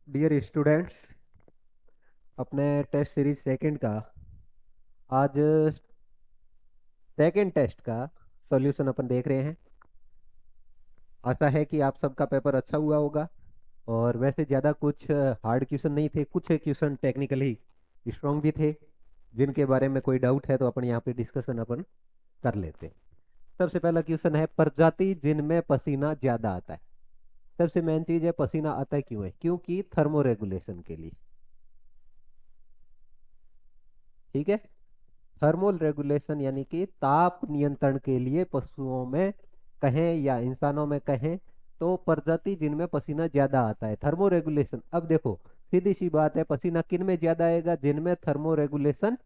Dear students, अपने test series second का आज सेकंड टेस्ट का सॉल्यूशन अपन देख रहे हैं। आशा है कि आप सबका पेपर अच्छा हुआ होगा। और वैसे ज़्यादा कुछ हार्ड क्वेश्चन नहीं थे, कुछ क्वेश्चन टेक्निकली स्ट्रॉन्ग भी थे, जिनके बारे में कोई डाउट है तो अपन यहाँ पे डिस्कशन अपन कर लेते हैं। सबसे पहला क्वेश्चन है, प्रजाति जिनमें पसीना ज़्यादा आता है। सबसे मेन चीज़ है, पसीना आता है क्यों है? क्योंकि थर्मो रेगुलेशन के लिए। ठीक है, थर्मल रेगुलेशन यानी कि ताप नियंत्रण के लिए पशुओं में कहें या इंसानों में कहें तो प्रजाति जिनमें पसीना ज्यादा आता है, थर्मो रेगुलेशन। अब देखो, सीधी सी बात है, पसीना किन में ज्यादा आएगा? जिनमें थर्मो रेगुलेशन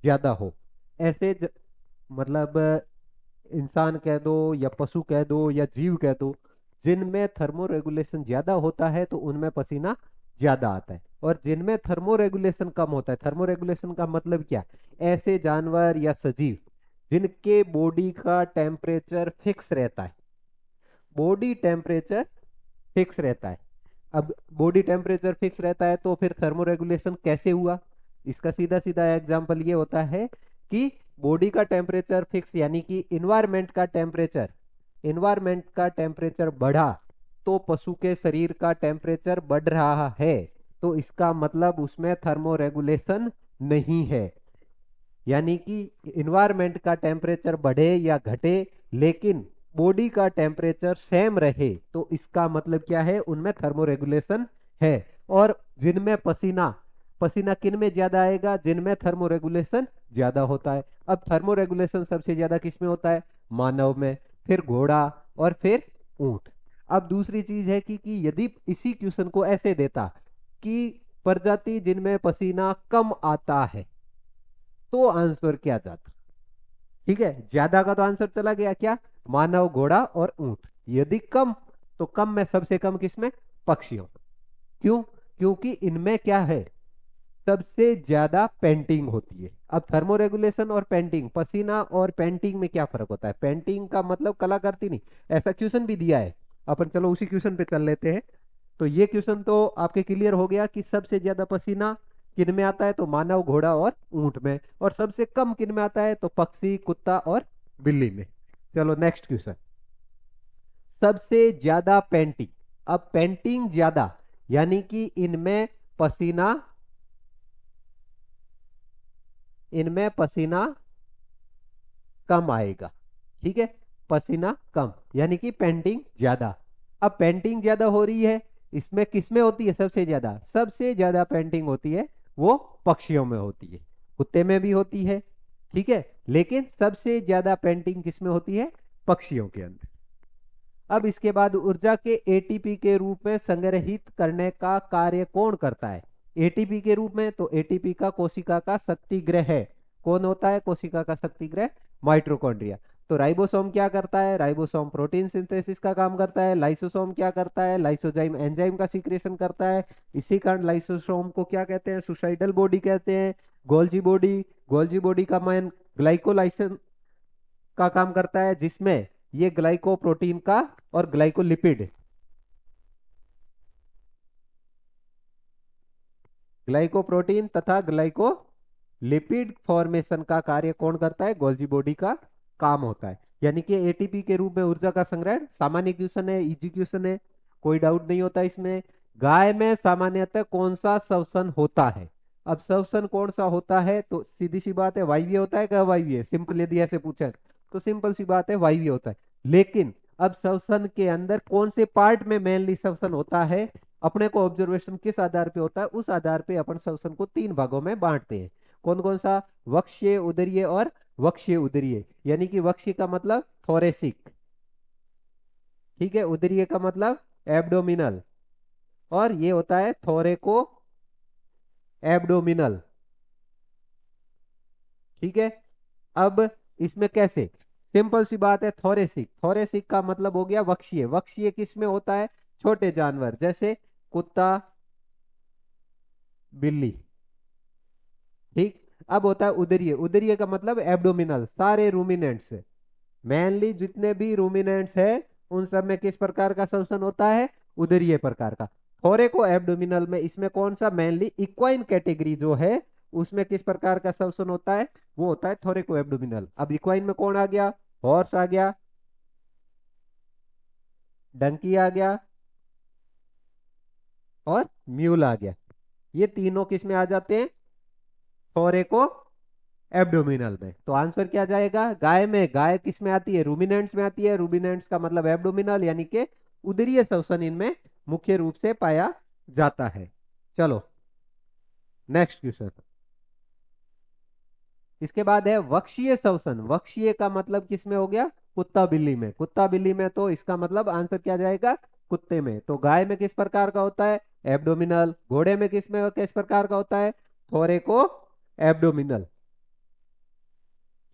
ज्यादा हो। ऐसे मतलब इंसान कह दो या पशु कह दो या जीव कह दो, जिनमें थर्मो रेगुलेशन ज्यादा होता है तो उनमें पसीना ज्यादा आता है। और जिनमें थर्मो रेगुलेशन कम होता है, थर्मो रेगुलेशन का मतलब क्या? ऐसे जानवर या सजीव जिनके बॉडी का टेम्परेचर फिक्स रहता है। बॉडी टेम्परेचर फिक्स रहता है। अब बॉडी टेम्परेचर फिक्स रहता है तो फिर थर्मो रेगुलेशन कैसे हुआ? इसका सीधा सीधा एग्जांपल ये होता है कि बॉडी का टेम्परेचर फिक्स यानी कि इन्वायरमेंट का टेम्परेचर बढ़ा तो पशु के शरीर का टेम्परेचर बढ़ रहा है, तो इसका मतलब उसमें थर्मो रेगुलेशन नहीं है। यानी कि इन्वायरमेंट का टेम्परेचर बढ़े या घटे लेकिन बॉडी का टेम्परेचर सेम रहे तो इसका मतलब क्या है? उनमें थर्मो रेगुलेशन है। और जिनमें पसीना पसीना किन में ज्यादा आएगा? जिनमें थर्मो रेगुलेशन ज्यादा होता है। अब थर्मो रेगुलेशन सबसे ज्यादा किस में होता है? मानव में, फिर घोड़ा और फिर ऊंट। अब दूसरी चीज है कि यदि इसी क्वेश्चन को ऐसे देता कि प्रजाति जिनमें पसीना कम आता है तो आंसर क्या जाता? ठीक है, ज्यादा का तो आंसर चला गया क्या? मानव, घोड़ा और ऊंट। यदि कम, तो कम में सबसे कम किसमें? पक्षियों। क्यों? क्योंकि इनमें क्या है? सबसे ज्यादा पेंटिंग होती है। अब थर्मो रेगुलेशन और पेंटिंग, पसीना और पेंटिंग में क्या फर्क होता है? पेंटिंग का मतलब कलाकृति नहीं, ऐसा क्वेश्चन भी दिया है। अपन चलो उसी क्वेश्चन पे चल लेते हैं। तो ये क्वेश्चन तो आपके क्लियर हो गया कि सबसे ज्यादा पसीना किन में आता है? तो मानव, घोड़ा और ऊंट में। और सबसे कम किन में आता है? तो पक्षी, कुत्ता और बिल्ली में। चलो नेक्स्ट क्वेश्चन, सबसे ज्यादा पेंटिंग। अब पेंटिंग ज्यादा यानी कि इनमें पसीना कम आएगा। ठीक है, पसीना कम यानी कि पेंटिंग ज्यादा। अब पेंटिंग ज्यादा हो रही है, इसमें किसमें होती है सबसे ज्यादा? सबसे ज्यादा पेंटिंग होती है वो पक्षियों में होती है, कुत्ते में भी होती है। ठीक है, लेकिन सबसे ज्यादा पेंटिंग किसमें होती है? पक्षियों के अंदर। अब इसके बाद ऊर्जा के एटीपी के रूप में संग्रहित करने का कार्य कौन करता है? एटीपी के रूप में, तो एटीपी का कोशिका का शक्तिग्रह है। कौन होता है कोशिका का शक्तिग्रह? माइटोकॉन्ड्रिया। तो राइबोसोम क्या करता है? राइबोसोम प्रोटीन सिंथेसिस का काम करता है। लाइसोसोम क्या करता है? लाइसोजाइम एंजाइम का सीक्रेशन करता है। इसी कारण लाइसोसोम को क्या कहते हैं? सुसाइडल बॉडी कहते हैं। गोल्जी बॉडी का मैन ग्लाइकोलाइसन का काम करता है, जिसमें ये ग्लाइकोप्रोटीन का और ग्लाइकोप्रोटीन तथा ग्लाइकोलिपिड फॉर्मेशन का कार्य कौन करता है? गोल्जी बॉडी का काम होता है। यानी कि एटीपी के रूप में ऊर्जा का संग्रहण सामान्य क्वेश्चन है, इजी क्वेश्चन है, कोई डाउट नहीं होता इसमें। गाय में सामान्यतः कौन सा श्वसन होता है? अब श्वसन कौन सा होता है? तो सीधी सी बात है, वायवीय होता है। क्या वायवीय? सिंपल यदि ऐसे पूछे तो सिंपल सी बात है, वायवीय होता है। लेकिन अब श्वसन के अंदर कौन से पार्ट में मेनली श्वसन होता है? अपने को ऑब्जर्वेशन किस आधार पे होता है? उस आधार पे अपन श्वसन को तीन भागों में बांटते हैं। कौन कौन सा? वक्षीय, उदरीय और वक्षीय उदरीय। यानी कि वक्षीय का मतलब थोरेसिक, ठीक है, उदरीय का मतलब एब्डोमिनल, और ये होता है थोरेको एब्डोमिनल। ठीक है, अब इसमें कैसे? सिंपल सी बात है, थोरेसिक का मतलब हो गया वक्षीय। वक्षीय किस में होता है? छोटे जानवर जैसे कुत्ता, बिल्ली। ठीक, अब होता है उदरीय। उदरीय का मतलब एब्डोमिनल, सारे रूमिनेंट्स, मेनली जितने भी रूमिनेंट्स है उन सब में किस प्रकार का श्वसन होता है? उदरीय प्रकार का। थोरेको एब्डोमिनल में इसमें कौन सा मेनली इक्वाइन कैटेगरी जो है उसमें किस प्रकार का श्वसन होता है, वो होता है थोरेको एब्डोमिनल। अब इक्वाइन में कौन आ गया, हॉर्स आ गया, डंकी आ गया और म्यूल आ गया। ये तीनों किस में आ जाते हैं, थोरेको एब्डोमिनल में। तो आंसर क्या जाएगा, गाय में, गाय किस में आती है, रूमिनेंट्स में आती है। रूमिनेंट्स का मतलब एब्डोमिनल यानी कि उदरीय श्वसन इनमें मुख्य रूप से पाया जाता है। चलो नेक्स्ट क्वेश्चन। इसके बाद है वक्षीय श्वसन। वक्षीय का मतलब किसमें हो गया, कुत्ता बिल्ली में। कुत्ता बिल्ली में तो इसका मतलब आंसर क्या जाएगा, कुत्ते में। तो गाय में किस प्रकार का होता है, एब्डोमिनल। घोड़े में किस प्रकार का होता है, थोरेको एब्डोमिनल।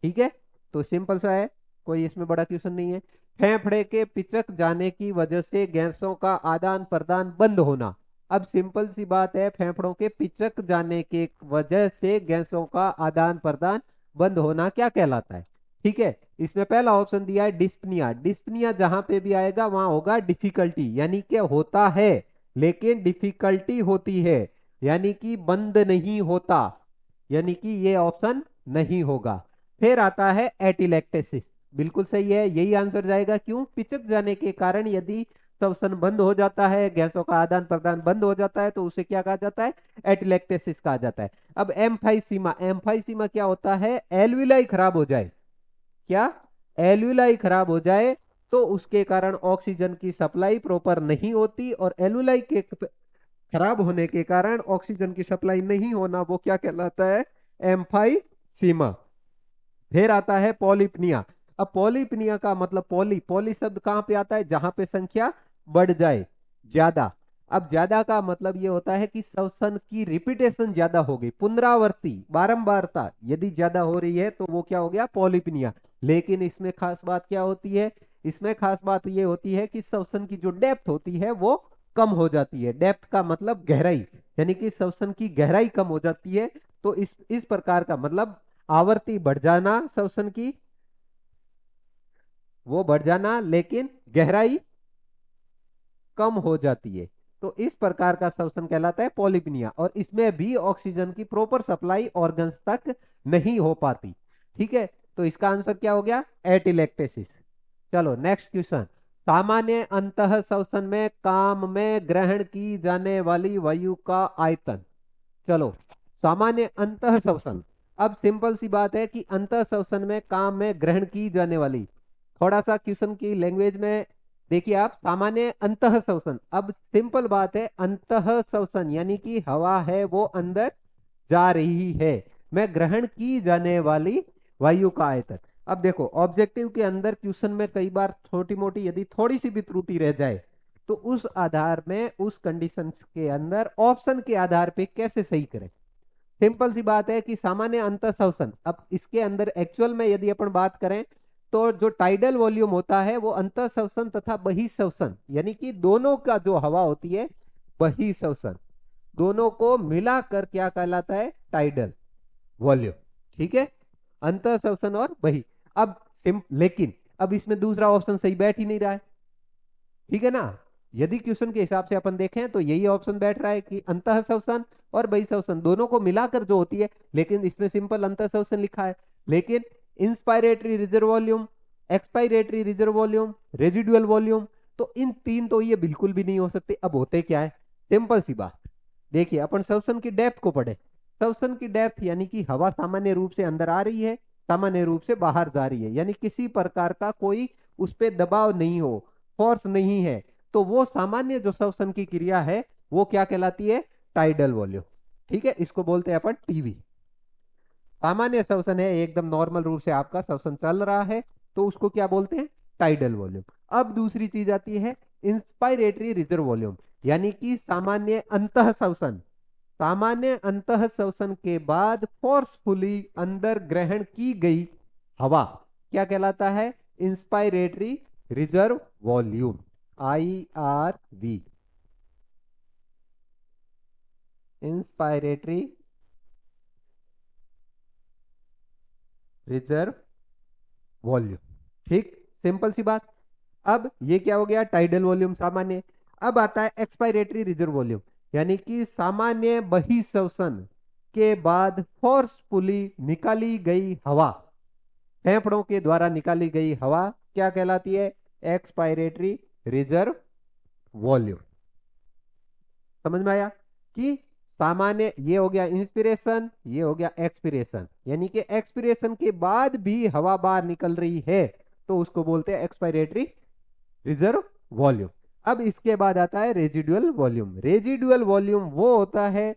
ठीक है, तो सिंपल सा है, कोई इसमें बड़ा क्वेश्चन नहीं है। फेफड़े के पिचक जाने की वजह से गैसों का आदान प्रदान बंद होना। अब सिंपल सी बात है, फेफड़ों के पिचक जाने के वजह से गैसों का आदान प्रदान बंद होना क्या कहलाता है। ठीक है, इसमें पहला ऑप्शन दिया है डिस्पनिया। डिस्पनिया जहां पे भी आएगा वहां होगा डिफिकल्टी, यानी कि होता है लेकिन डिफिकल्टी होती है, यानी कि बंद नहीं होता, यानी कि ये ऑप्शन नहीं होगा। फिर आता है एटिलेक्टेसिस। बिल्कुल सही है, यही आंसर जाएगा। क्यों, पिचक जाने के कारण यदि श्वसन बंद हो जाता है, गैसों का आदान प्रदान बंद हो जाता है, तो उसे क्या कहा जाता है, एटिलेक्टेसिस कहा जाता है। अब एम्फाइसीमा। एम्फाइसीमा क्या होता है, एल्विलाई खराब हो जाए। क्या, एल्विलाई खराब हो जाए तो उसके कारण ऑक्सीजन की सप्लाई प्रॉपर नहीं होती, और एल्विलाई के खराब होने के कारण ऑक्सीजन की सप्लाई नहीं होना, वो क्या कहलाता है, एम्फाइसीमा। फिर आता है पॉलिपनिया। अब पॉलिपनिया का मतलब, पॉली पॉली शब्द कहां पे आता है, जहां पे संख्या बढ़ जाए, ज्यादा। अब ज्यादा का मतलब ये होता है कि श्वसन की रिपीटेशन ज्यादा हो गई, पुनरावृत्ति, बारंबारता यदि ज्यादा हो रही है तो वो क्या हो गया, पॉलिपनिया। लेकिन इसमें खास बात क्या होती है, इसमें खास बात ये होती है कि श्वसन की जो डेप्थ होती है वो कम हो जाती है। डेप्थ का मतलब गहराई, यानी कि श्वसन की गहराई कम हो जाती है। तो इस प्रकार का मतलब आवृत्ति बढ़ जाना श्वसन की, वो बढ़ जाना, लेकिन गहराई कम हो जाती है। तो इस प्रकार का श्वसन कहलाता है पॉलिपनिया, और इसमें भी ऑक्सीजन की प्रॉपर सप्लाई ऑर्गन्स तक नहीं हो पाती। ठीक है, तो इसका आंसर क्या हो गया, एटिलेक्टेसिस। चलो नेक्स्ट क्वेश्चन। सामान्य अंतः श्वसन में काम में ग्रहण की जाने वाली वायु का आयतन। चलो, सामान्य अंतः श्वसन। अब सिंपल सी बात है कि अंतः श्वसन में काम में ग्रहण की जाने वाली, थोड़ा सा क्वेश्चन की लैंग्वेज में देखिए आप, सामान्य अंतः श्वसन। अब सिंपल बात है, अंतः श्वसन यानी कि हवा है वो अंदर जा रही है, मैं ग्रहण की जाने वाली वायु का आयतन। अब देखो, ऑब्जेक्टिव के अंदर क्वेश्चन में कई बार छोटी मोटी यदि थोड़ी सी भी त्रुटि रह जाए तो उस आधार में, उस कंडीशन के अंदर ऑप्शन के आधार पे कैसे सही करें। सिंपल सी बात है कि सामान्य अंतः श्वसन, अब इसके अंदर एक्चुअल में यदि अपन बात करें तो जो टाइडल वॉल्यूम होता है वो अंतः श्वसन तथा बहिःश्वसन, यानी कि दोनों का जो हवा होती है, बहिःश्वसन, दोनों को मिलाकर क्या कहलाता है, टाइडल वॉल्यूम। ठीक है, अंतः श्वसन और बहि। अब लेकिन अब इसमें दूसरा ऑप्शन सही बैठ ही नहीं रहा है। ठीक है ना, यदि क्वेश्चन के हिसाब से अपन देखें तो यही ऑप्शन बैठ रहा है कि अंतः श्वसन और बहिःश्वसन दोनों को मिलाकर जो होती है, लेकिन इसमें सिंपल अंतः श्वसन लिखा है। लेकिन inspiratory reserve volume, expiratory reserve volume, residual volume, तो इन तीन तो ये बिल्कुल भी नहीं हो सकते। अब होते क्या है, सिंपल सी बात, देखिए अपन श्वसन की डेप्थ को पढ़े। श्वसन की डेप्थ यानी कि हवा सामान्य रूप से अंदर आ रही है, सामान्य रूप से बाहर जा रही है, यानी किसी प्रकार का कोई उस पर दबाव नहीं हो, फोर्स नहीं है, तो वो सामान्य जो श्वसन की क्रिया है वो क्या कहलाती है, टाइडल वॉल्यूम। ठीक है, इसको बोलते हैं अपन टीवी। सामान्य श्वसन है, एकदम नॉर्मल रूप से आपका श्वसन चल रहा है, तो उसको क्या बोलते हैं, टाइडल वॉल्यूम। अब दूसरी चीज आती है इंस्पायरेटरी रिजर्व वॉल्यूम, यानी कि सामान्य अंतः श्वसन। सामान्य अंतः श्वसन के बाद फोर्सफुली अंदर ग्रहण की गई हवा क्या कहलाता है, inspiratory reserve volume, IRV, inspiratory reserve volume. ठीक, सिंपल सी बात। अब ये क्या हो गया, टाइडल वॉल्यूम सामान्य। अब आता है एक्सपायरेटरी रिजर्व वॉल्यूम, यानी कि सामान्य बहिःश्वसन के बाद फोर्सफुली निकाली गई हवा, फेफड़ों के द्वारा निकाली गई हवा क्या कहलाती है? Expiratory reserve volume. समझ में आया कि सामान्य, ये हो गया इंस्पिरेशन, ये हो गया एक्सपिरेशन, यानी कि एक्सपिरेशन के बाद भी हवा बाहर निकल रही है तो उसको बोलते हैं एक्सपायरेटरी रिजर्व वॉल्यूम। अब इसके बाद आता है रेजिडुअल वॉल्यूम। रेजिडुअल वॉल्यूम वो होता है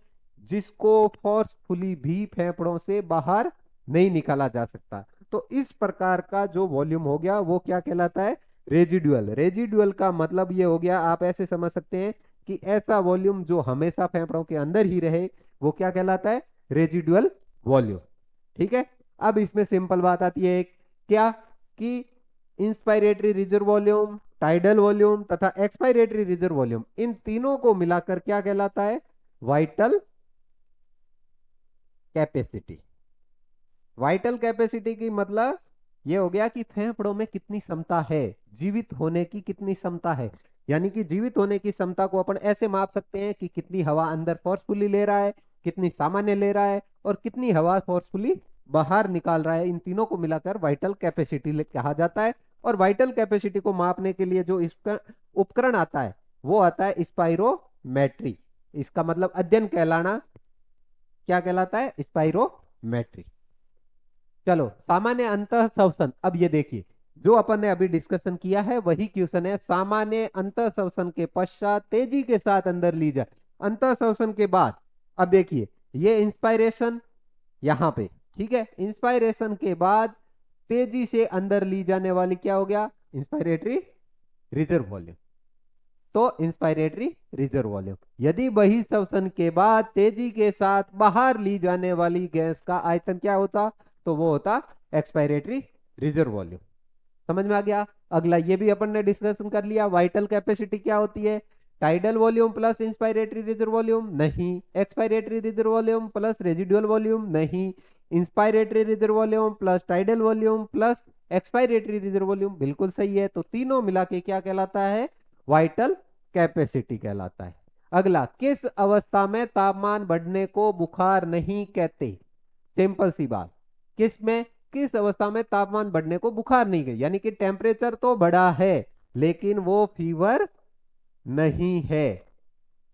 जिसको फोर्सफुली भी फेफड़ों से बाहर नहीं निकाला जा सकता। तो इस प्रकार का जो वॉल्यूम हो गया वो क्या कहलाता है? रेजिडुअल। रेजिडुअल का मतलब ये हो गया, आप ऐसे समझ सकते हैं कि ऐसा वॉल्यूम जो हमेशा फेफड़ों के अंदर ही रहे वो क्या कहलाता है? Residual volume. ठीक है। अब इसमें सिंपल बात आती है क्या कि inspiratory reserve volume, tidal volume तथा एक्सपायरेटरी रिजर्व वॉल्यूम, इन तीनों को मिलाकर क्या कहलाता है? Vital capacity. वाइटल कैपेसिटी की मतलब ये हो गया कि फेफड़ों में कितनी क्षमता है, जीवित होने की कितनी क्षमता है। यानी कि जीवित होने की क्षमता को अपन ऐसे माप सकते हैं कि कितनी हवा अंदर फोर्सफुली ले रहा है, कितनी सामान्य ले रहा है और कितनी हवा फोर्सफुली बाहर निकाल रहा है। इन तीनों को मिलाकर वाइटल कैपेसिटी कहा जाता है। और वाइटल कैपेसिटी को मापने के लिए जो इसका उपकरण आता है वो आता है स्पाइरोमेट्री। इसका मतलब अध्ययन कहलाना क्या कहलाता है? स्पाइरोमेट्री। चलो, सामान्य अंतः श्वसन। अब ये देखिए, जो अपन ने अभी डिस्कशन किया है वही क्वेश्चन है। सामान्य अंतः श्वसन के पश्चात तेजी के साथ अंदर ली जाए। अंतः श्वसन के बाद अब देखिए, ये इंस्पायरेशन यहां पे, ठीक है, इंस्पायरेशन के बाद तेजी से अंदर ली जाने वाली क्या हो गया? Inspiratory reserve volume. तो इंस्पायरेटरी रिजर्व वॉल्यूम। यदि बहिःश्वसन के बाद तेजी के साथ बाहर ली जाने वाली गैस का आयतन क्या होता? तो वो होता एक्सपायरेटरी रिजर्व वॉल्यूम। समझ में आ गया? अगला ये भी अपन ने डिस्कशन कर लिया, वाइटल कैपेसिटी क्या होती है? Tidal volume plus inspiratory reserve volume नहीं, expiratory reserve volume plus residual volume नहीं, inspiratory reserve volume plus tidal volume plus expiratory reserve volume बिल्कुल सही है। तो तीनों मिला के क्या कहलाता है? वाइटल कैपेसिटी कहलाता है। अगला, किस अवस्था में तापमान बढ़ने को बुखार नहीं कहते? सिंपल सी बात, किस अवस्था में तापमान बढ़ने को बुखार नहीं कहते? यानी कि टेम्परेचर तो बढ़ा है लेकिन वो फीवर नहीं है।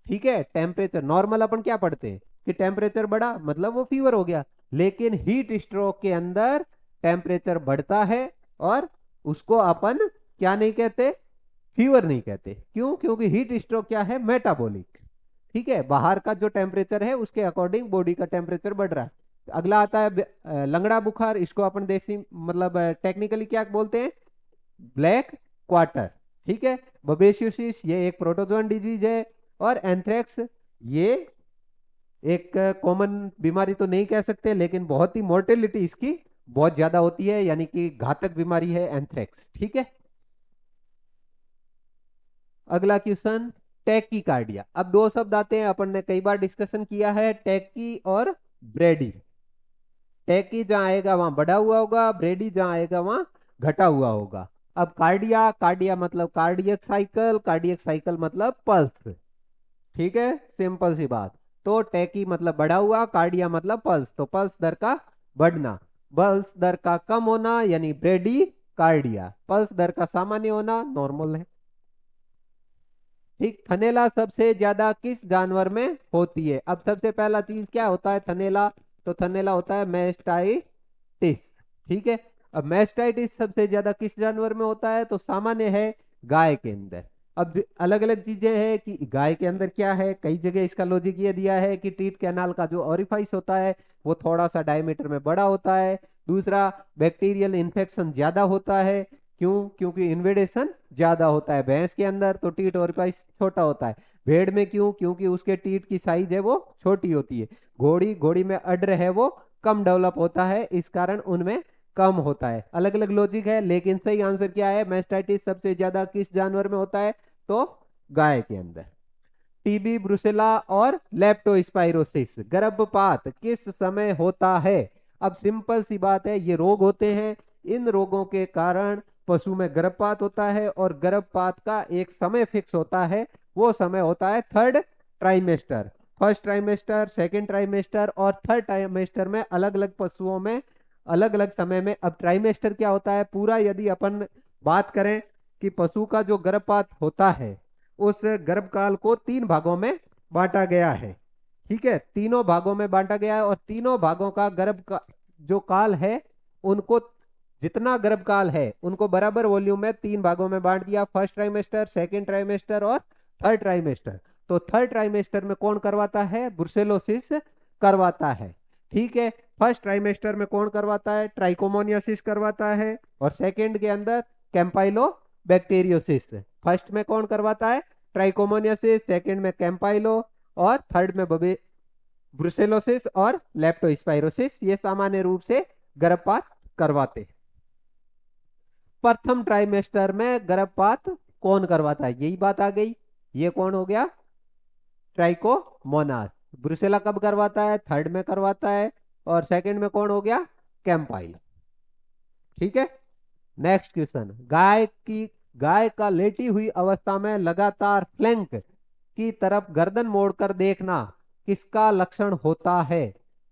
ठीक है, टेम्परेचर नॉर्मल अपन क्या पढ़ते हैं कि टेम्परेचर बढ़ा मतलब वो फीवर हो गया, लेकिन हीट स्ट्रोक के अंदर टेम्परेचर बढ़ता है और उसको अपन क्या नहीं कहते? फीवर नहीं कहते। क्यों? क्योंकि हीट स्ट्रोक क्या है? मेटाबॉलिक। ठीक है, बाहर का जो टेम्परेचर है उसके अकॉर्डिंग बॉडी का टेम्परेचर बढ़ रहा है। अगला आता है लंगड़ा बुखार। इसको अपन देसी मतलब टेक्निकली क्या बोलते हैं? Black quarter. ठीक है, बबेसियोसिस ये एक प्रोटोजोन डिजीज है और एंथ्रेक्स ये एक कॉमन बीमारी तो नहीं कह सकते लेकिन बहुत ही मोर्टेलिटी इसकी बहुत ज्यादा होती है, यानी कि घातक बीमारी है एंथ्रेक्स। ठीक है। अगला क्वेश्चन, टैकीकार्डिया। अब दो शब्द आते हैं, अपन ने कई बार डिस्कशन किया है, टैकी और ब्रेडी। टैकी जहां आएगा वहां बढ़ा हुआ होगा, ब्रेडी जहां आएगा वहां घटा हुआ होगा। अब कार्डिया, कार्डिया मतलब कार्डियक साइकिल, कार्डियक साइकिल मतलब पल्स। ठीक है, सिंपल सी बात। तो टैकी मतलब बढ़ा हुआ, कार्डिया मतलब पल्स, तो पल्स दर का बढ़ना, पल्स दर का कम होना यानी ब्रेडी कार्डिया, पल्स दर का सामान्य होना नॉर्मल है। ठीक, थनेला सबसे ज्यादा किस जानवर में होती है? अब सबसे पहला चीज क्या होता है थनेला? तो थनेला होता है मैस्टाइटिस। ठीक है, अब मैस्टाइटिस सबसे ज्यादा किस जानवर में होता है? तो सामान्य है गाय के अंदर। अब अलग अलग चीजें हैं कि गाय के अंदर क्या है, कई जगह इसका लॉजिक ये दिया है कि टीट कैनाल का जो ओरिफाइस होता है वो थोड़ा सा डायमीटर में बड़ा होता है। दूसरा, बैक्टीरियल इन्फेक्शन ज्यादा होता है। क्यों? क्योंकि इन्वेडेशन ज्यादा होता है भैंस के अंदर, तो टीट ओरिफाइस छोटा होता है। भेड़ में क्यों? क्योंकि उसके टीट की साइज है वो छोटी होती है। घोड़ी में अड्र है वो कम डेवलप होता है, इस कारण उनमें कम होता है। अलग अलग लॉजिक है लेकिन सही आंसर क्या है? मैस्टाइटिस सबसे ज्यादा किस जानवर में होता है? तो गाय के अंदर। टीबी, ब्रुसेला और लेप्टोस्पाइरोसिस गर्भपात किस समय होता है? अब सिंपल सी बात है, ये रोग होते हैं, इन रोगों के कारण पशु में गर्भपात होता है और गर्भपात का एक समय फिक्स होता है, वो समय होता है third trimester. First trimester, second trimester और थर्ड ट्राइमेस्टर में अलग अलग पशुओं में अलग अलग समय में। अब ट्राइमेस्टर क्या होता है, पूरा यदि अपन बात करें कि पशु का जो गर्भपात होता है उस गर्भकाल को 3 भागों में बांटा गया है। ठीक है, तीनों भागों में बांटा गया है और तीनों भागों का गर्भ का जो काल है उनको, जितना गर्भकाल है उनको बराबर वॉल्यूम में 3 भागों में बांट दिया, फर्स्ट ट्राइमेस्टर, सेकेंड ट्राइमेस्टर और थर्ड ट्राइमेस्टर। तो थर्ड ट्राइमेस्टर में कौन करवाता है, ब्रुसेलोसिस करवाता है। ठीक है, फर्स्ट ट्राइमेस्टर में कौन करवाता है, ट्राइकोमोनियासिस करवाता है और सेकेंड के अंदर कैंपाइलो बैक्टीरियोसिस। फर्स्ट में कौन करवाता है, ट्राइकोमोनियासिस, सेकेंड में कैंपाइलो और थर्ड में ब्रुसेलोसिस और लेप्टोस्पाइरोसिस। ये सामान्य रूप से गर्भपात करवाते हैं। प्रथम ट्राइमेस्टर में गर्भपात कौन करवाता है, यही बात आ गई। ये कौन हो गया, ट्राइकोमोनास। ब्रुसेला कब करवाता है, थर्ड में करवाता है और सेकंड में कौन हो गया, कैंपाइल। ठीक है, नेक्स्ट क्वेश्चन, गाय का लेटी हुई अवस्था में लगातार फ्लैंक की तरफ गर्दन मोड़कर देखना किसका लक्षण होता है।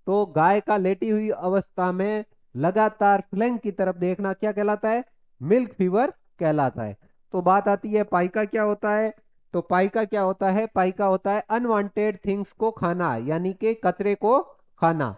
तो गाय का लेटी हुई अवस्था में लगातार फ्लैंक की तरफ देखना क्या कहलाता है, मिल्क फीवर कहलाता है। तो बात आती है पाइका क्या होता है। तो पाइका क्या होता है, पाइका होता है अनवांटेड थिंग्स को खाना, यानी कि कचरे को खाना।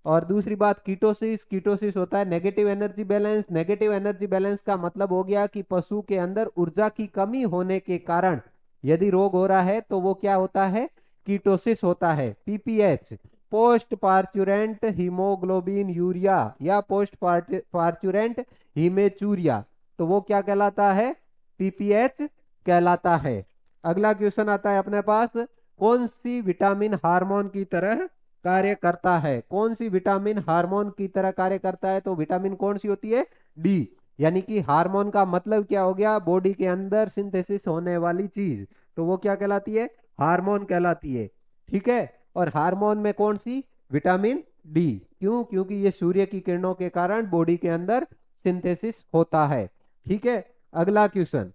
और दूसरी बात कीटोसिस, कीटोसिस होता है negative energy balance. Negative energy balance का मतलब हो गया कि पशु के अंदर ऊर्जा की कमी होने के कारण यदि रोग हो रहा है तो वो क्या होता है, कीटोसिस होता है। PPH, post parturient haemoglobin urea या पोस्ट पार्चुरेंट हीमेचूरिया, तो वो क्या कहलाता है, पीपीएच कहलाता है। अगला क्वेश्चन आता है अपने पास, कौन सी विटामिन हार्मोन की तरह कार्य करता है। कौन सी विटामिन हार्मोन की तरह कार्य करता है, तो विटामिन कौन सी होती है, डी। यानी कि हार्मोन का मतलब क्या हो गया, बॉडी के अंदर सिंथेसिस होने वाली चीज, तो वो क्या कहलाती है, हार्मोन कहलाती है। ठीक है, और हार्मोन में कौन सी, विटामिन डी। क्यों, क्योंकि ये सूर्य की किरणों के कारण बॉडी के अंदर सिंथेसिस होता है। ठीक है, अगला क्वेश्चन,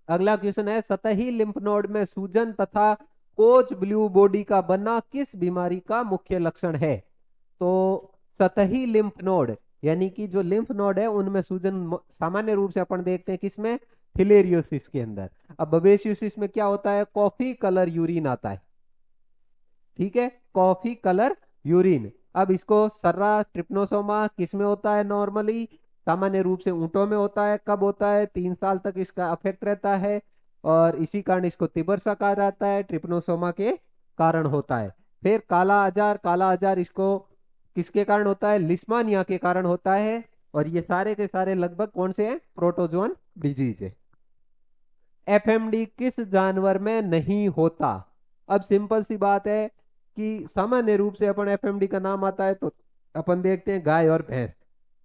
अगला क्वेश्चन है, सतही लिम्फ नोड में सूजन तथा कोच ब्लू बॉडी का बनना किस बीमारी का मुख्य लक्षण है। तो सतही लिम्फ नोड यानी कि जो लिम्फ नोड है उनमें सूजन सामान्य रूप से अपन देखते हैं किसमें, फिलेरियोसिस के अंदर। अब बबेसियोसिस में क्या होता है, कॉफी कलर यूरिन आता है। ठीक है, कॉफी कलर यूरिन। अब इसको सर्रा ट्रिप्नोसोमा किस में होता है, नॉर्मली सामान्य रूप से ऊंटों में होता है। कब होता है, 3 साल तक इसका अफेक्ट रहता है और इसी कारण इसको तिबरसा कहा जाता है, ट्रिप्नोसोमा के कारण होता है। फिर काला आजार, काला आजार इसको किसके कारण होता है, लिस्मानिया के कारण होता है। और ये सारे के सारे लगभग कौन से हैं, प्रोटोजोन डिजीज है। एफएमडी किस जानवर में नहीं होता। अब सिंपल सी बात है कि सामान्य रूप से अपन एफएमडी का नाम आता है तो अपन देखते हैं गाय और भैंस,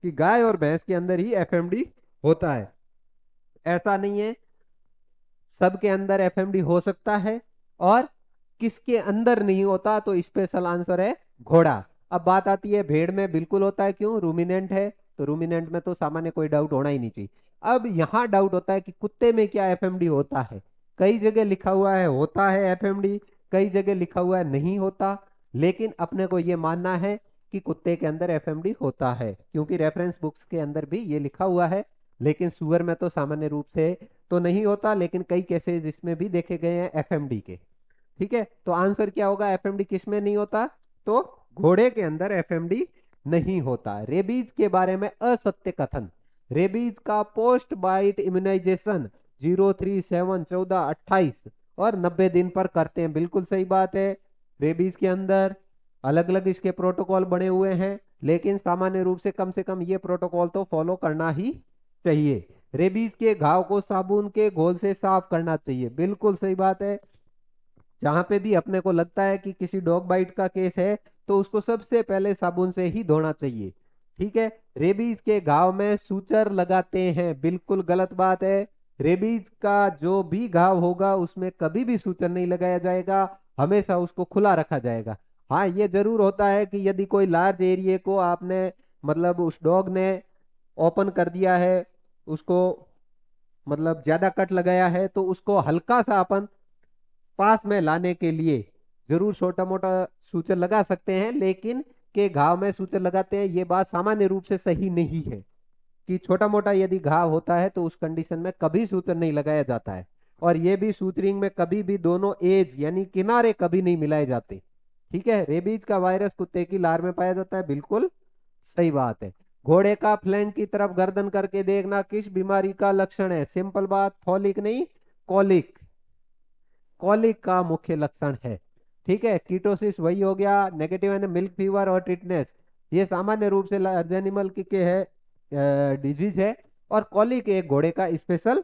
कि गाय और भैंस के अंदर ही एफएमडी होता है। ऐसा नहीं है, सबके अंदर एफएमडी हो सकता है। और किसके अंदर नहीं होता, तो स्पेशल आंसर है घोड़ा। अब बात आती है भेड़ में बिल्कुल होता है, क्यों, रूमिनेंट है, तो रूमिनेंट में तो सामान्य कोई डाउट होना ही नहीं चाहिए। अब यहाँ डाउट होता है कि कुत्ते में क्या एफएमडी होता है। कई जगह लिखा हुआ है होता है एफएमडी, कई जगह लिखा हुआ है नहीं होता। लेकिन अपने को ये मानना है कि कुत्ते के अंदर एफएमडी होता है, क्योंकि रेफरेंस बुक्स के अंदर भी ये लिखा हुआ है। लेकिन सुअर में तो सामान्य रूप से तो नहीं होता, लेकिन कई केसेस इसमें भी देखे गए हैं एफएमडी के। ठीक है, तो आंसर क्या होगा, एफएमडी किस में नहीं होता, तो घोड़े के अंदर एफएमडी नहीं होता। रेबीज के बारे में असत्य कथन, रेबीज का पोस्ट बाइट इम्यूनाइजेशन 037 14 28 और 90 दिन पर करते हैं, बिल्कुल सही बात है। रेबीज के अंदर अलग अलग इसके प्रोटोकॉल बने हुए हैं, लेकिन सामान्य रूप से कम ये प्रोटोकॉल तो फॉलो करना ही चाहिए। रेबीज के घाव को साबुन के घोल से साफ करना चाहिए, बिल्कुल सही बात है। जहां पे भी अपने को लगता है कि किसी डॉग बाइट का केस है तो उसको सबसे पहले साबुन से ही धोना चाहिए। ठीक है, रेबीज के घाव में सूचर लगाते हैं, बिल्कुल गलत बात है। रेबीज का जो भी घाव होगा उसमें कभी भी सूचर नहीं लगाया जाएगा, हमेशा उसको खुला रखा जाएगा। हाँ, ये जरूर होता है कि यदि कोई लार्ज एरिया को आपने मतलब उस डॉग ने ओपन कर दिया है, उसको मतलब ज्यादा कट लगाया है, तो उसको हल्का सा अपन पास में लाने के लिए जरूर छोटा मोटा सूचर लगा सकते हैं, लेकिन के घाव में सूचर लगाते हैं, ये बात सामान्य रूप से सही नहीं है। कि छोटा मोटा यदि घाव होता है तो उस कंडीशन में कभी सूचर नहीं लगाया जाता है। और ये भी सूचरिंग में कभी भी दोनों एज यानी किनारे कभी नहीं मिलाए जाते। ठीक है। रेबीज का वायरस कुत्ते की लार में पाया जाता है, बिल्कुल सही बात है। घोड़े का फ्लैंक की तरफ गर्दन करके देखना किस बीमारी का लक्षण है? सिंपल बात, फॉलिक नहीं, कॉलिक। कॉलिक का मुख्य लक्षण है। ठीक है। कीटोसिस वही हो गया, नेगेटिव है मिल्क फीवर और टिटनेस, ये सामान्य रूप से लार्ज एनिमल के है डिजीज है। और कॉलिक एक घोड़े का स्पेशल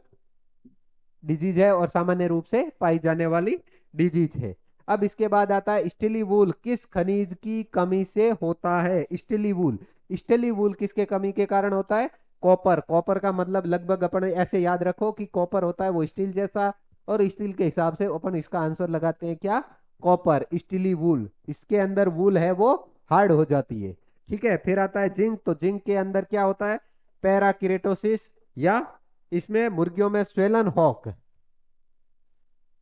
डिजीज है और सामान्य रूप से पाई जाने वाली डिजीज है। अब इसके बाद आता है स्टिली वूल किस खनिज की कमी से होता है? स्टिली वूल, स्टिली वूल किसके कमी के कारण होता है? कॉपर। कॉपर का मतलब लगभग अपन ऐसे याद रखो कि कॉपर होता है वो स्टील जैसा, और स्टील के हिसाब से अपन इसका आंसर लगाते हैं क्या? कॉपर। स्टीली वूल, इसके अंदर वूल है वो हार्ड हो जाती है। ठीक है। फिर आता है जिंक, तो जिंक के अंदर क्या होता है? पैराकिरेटोसिस, या इसमें मुर्गियों में swollen hock,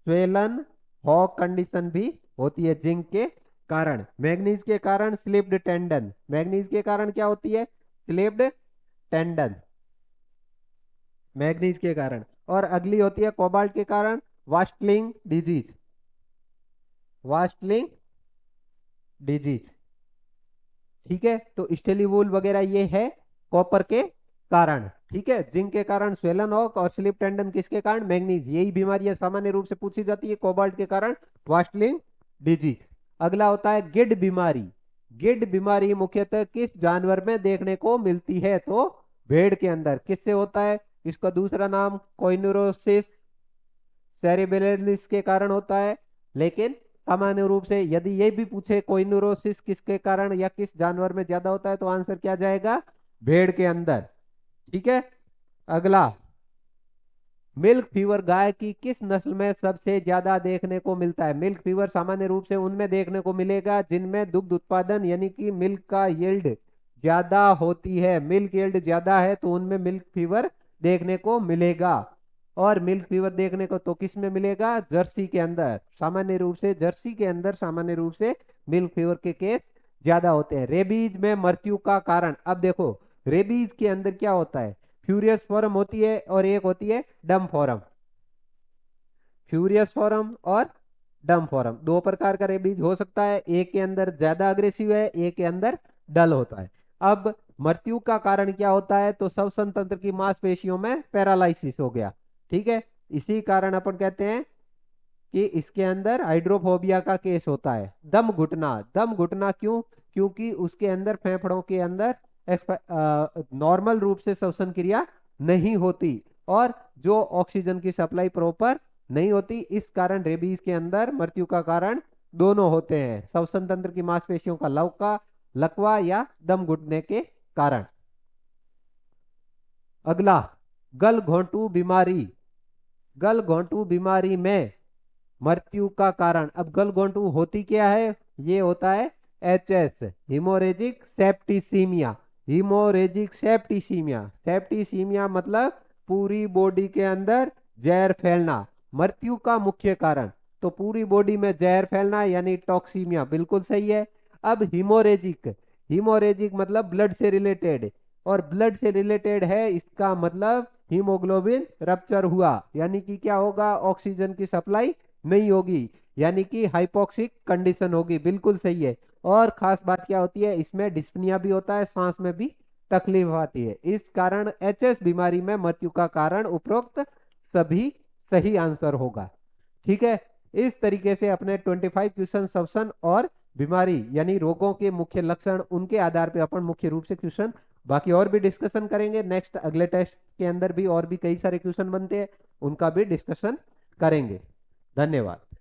swollen hock condition भी होती है जिंक के कारण। मैग्नीज के कारण स्लिप्ड टेंडन, मैग्नीज के कारण क्या होती है? स्लिप्ड टेंडन, मैग्नीज के कारण। और अगली होती है कोबाल्ट के कारण वास्टलिंग डिजीज, वास्टलिंग डिजीज। ठीक है। तो स्टेलीवुल वगैरह ये है कॉपर के कारण। ठीक है। जिंक के कारण स्वेलन हॉक, और स्लिप टेंडन किसके कारण? मैग्नीज। यही बीमारियां सामान्य रूप से पूछी जाती है। कोबाल्ट के कारण वास्टलिंग डिजीज। अगला होता है गिड बीमारी। गिड बीमारी मुख्यतः किस जानवर में देखने को मिलती है? तो भेड़ के अंदर। किससे होता है? इसका दूसरा नाम कोइनुरोसिस सेरेब्रेलिस के कारण होता है। लेकिन सामान्य रूप से यदि ये भी पूछे कोइनुरोसिस किसके कारण या किस जानवर में ज्यादा होता है, तो आंसर क्या जाएगा? भेड़ के अंदर। ठीक है। अगला, मिल्क फीवर गाय की किस नस्ल में सबसे ज्यादा देखने को मिलता है? मिल्क फीवर सामान्य रूप से उनमें देखने को मिलेगा जिनमें दुग्ध उत्पादन यानी कि मिल्क का यील्ड ज्यादा होती है। मिल्क यील्ड ज्यादा है तो उनमें मिल्क फीवर देखने को मिलेगा। और मिल्क फीवर देखने को तो किस में मिलेगा? जर्सी के अंदर। सामान्य रूप से जर्सी के अंदर सामान्य रूप से मिल्क फीवर के केस ज्यादा होते हैं। रेबीज में मृत्यु का कारण, अब देखो रेबीज के अंदर क्या होता है? फ्यूरियस फॉर्म होती है और एक होती है डम फॉर्म। फ्यूरियस फॉर्म और डम फॉर्म, दो प्रकार का रेबीज हो सकता है। एक के अंदर ज्यादा अग्रेसिव है, एक के अंदर डल होता है। अब मृत्यु का कारण क्या होता है? तो श्वसन तंत्र की मांसपेशियों में पैरालाइसिस हो गया। ठीक है। इसी कारण अपन कहते हैं कि इसके अंदर हाइड्रोफोबिया का केस होता है। दम घुटना, दम घुटना क्यों? क्योंकि उसके अंदर फेफड़ों के अंदर नॉर्मल रूप से श्वसन क्रिया नहीं होती और जो ऑक्सीजन की सप्लाई प्रॉपर नहीं होती, इस कारण रेबीज के अंदर मृत्यु का कारण दोनों होते हैं, श्वसन तंत्र की मांसपेशियों का लकवा या दम घुटने के कारण। अगला, गलघोंटू बीमारी। गलघोंटू बीमारी में मृत्यु का कारण, अब गलघोंटू होती क्या है? ये होता है HS, haemorrhagic septicaemia. Haemorrhagic septicaemia, septicaemia मतलब पूरी बॉडी के अंदर जहर फैलना। मृत्यु का मुख्य कारण, तो पूरी बॉडी में जहर फैलना यानी टॉक्सीमिया, बिल्कुल सही है। अब हिमोरेजिक, हिमोरेजिक मतलब ब्लड से रिलेटेड, और ब्लड से रिलेटेड है इसका मतलब हीमोग्लोबिन रप्चर हुआ, यानी कि क्या होगा? ऑक्सीजन की सप्लाई नहीं होगी, यानी कि हाइपोक्सिक कंडीशन होगी, बिल्कुल सही है। और खास बात क्या होती है? इसमें डिस्पनिया भी होता है, सांस में भी तकलीफ आती है। इस कारण HS बीमारी में मृत्यु का कारण उपरोक्त सभी सही आंसर होगा। ठीक है। इस तरीके से अपने 25 क्वेश्चन श्वसन और बीमारी यानी रोगों के मुख्य लक्षण, उनके आधार पर अपन मुख्य रूप से क्वेश्चन बाकी और भी डिस्कशन करेंगे। नेक्स्ट अगले टेस्ट के अंदर भी और भी कई सारे क्वेश्चन बनते हैं, उनका भी डिस्कशन करेंगे। धन्यवाद।